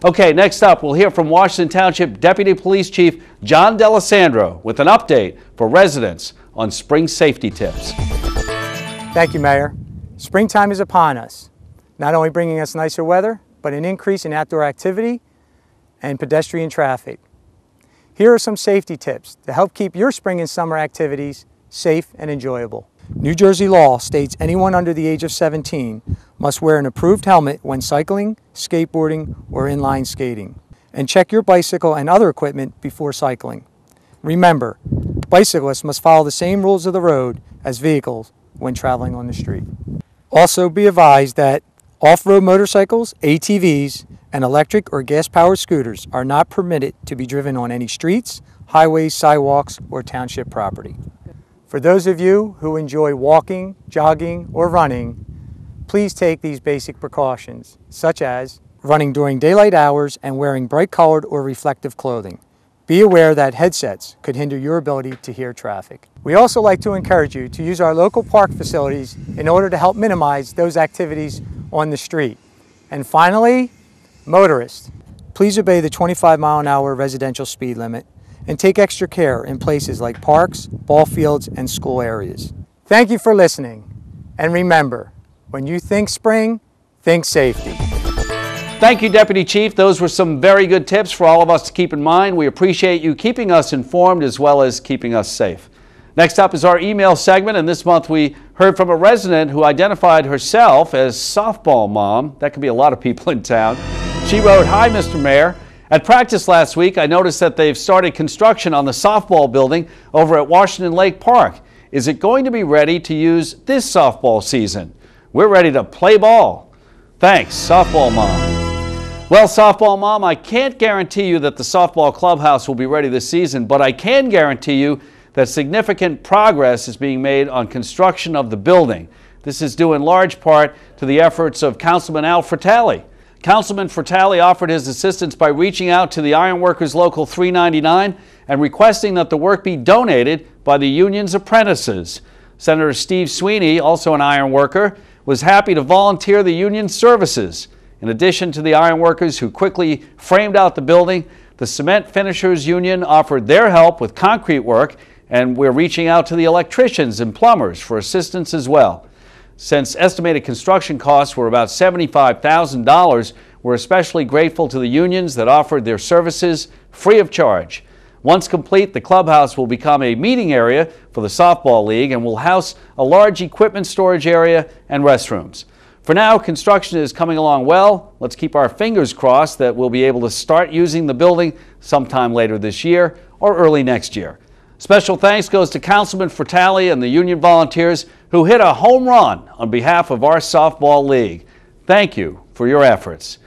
Okay, next up, we'll hear from Washington Township Deputy Police Chief John D'Alessandro with an update for residents on spring safety tips. Thank you, Mayor. Springtime is upon us, not only bringing us nicer weather, but an increase in outdoor activity and pedestrian traffic. Here are some safety tips to help keep your spring and summer activities safe and enjoyable. New Jersey law states anyone under the age of 17 must wear an approved helmet when cycling, skateboarding, or inline skating. And check your bicycle and other equipment before cycling. Remember, bicyclists must follow the same rules of the road as vehicles when traveling on the street. Also be advised that off-road motorcycles, ATVs, and electric or gas-powered scooters are not permitted to be driven on any streets, highways, sidewalks, or township property. For those of you who enjoy walking, jogging, or running, please take these basic precautions, such as running during daylight hours and wearing bright-colored or reflective clothing. Be aware that headsets could hinder your ability to hear traffic. We also like to encourage you to use our local park facilities in order to help minimize those activities on the street. And finally, motorists, please obey the 25-mile-an-hour residential speed limit and take extra care in places like parks, ball fields, and school areas. Thank you for listening. And remember, when you think spring, think safety. Thank you, Deputy Chief. Those were some very good tips for all of us to keep in mind. We appreciate you keeping us informed as well as keeping us safe. Next up is our email segment, and this month we heard from a resident who identified herself as softball mom. That could be a lot of people in town. She wrote, "Hi, Mr. Mayor. At practice last week, I noticed that they've started construction on the softball building over at Washington Lake Park. Is it going to be ready to use this softball season? We're ready to play ball. Thanks, Softball Mom." Well, Softball Mom, I can't guarantee you that the softball clubhouse will be ready this season, but I can guarantee you that significant progress is being made on construction of the building. This is due in large part to the efforts of Councilman Al Fratelli. Councilman Fratelli offered his assistance by reaching out to the Ironworkers Local 399 and requesting that the work be donated by the union's apprentices. Senator Steve Sweeney, also an ironworker, was happy to volunteer the union's services. In addition to the ironworkers who quickly framed out the building, the Cement Finishers Union offered their help with concrete work, and we're reaching out to the electricians and plumbers for assistance as well. Since estimated construction costs were about $75,000, we're especially grateful to the unions that offered their services free of charge. Once complete, the clubhouse will become a meeting area for the softball league and will house a large equipment storage area and restrooms. For now, construction is coming along well. Let's keep our fingers crossed that we'll be able to start using the building sometime later this year or early next year. Special thanks goes to Councilman Fratelli and the union volunteers who hit a home run on behalf of our softball league. Thank you for your efforts.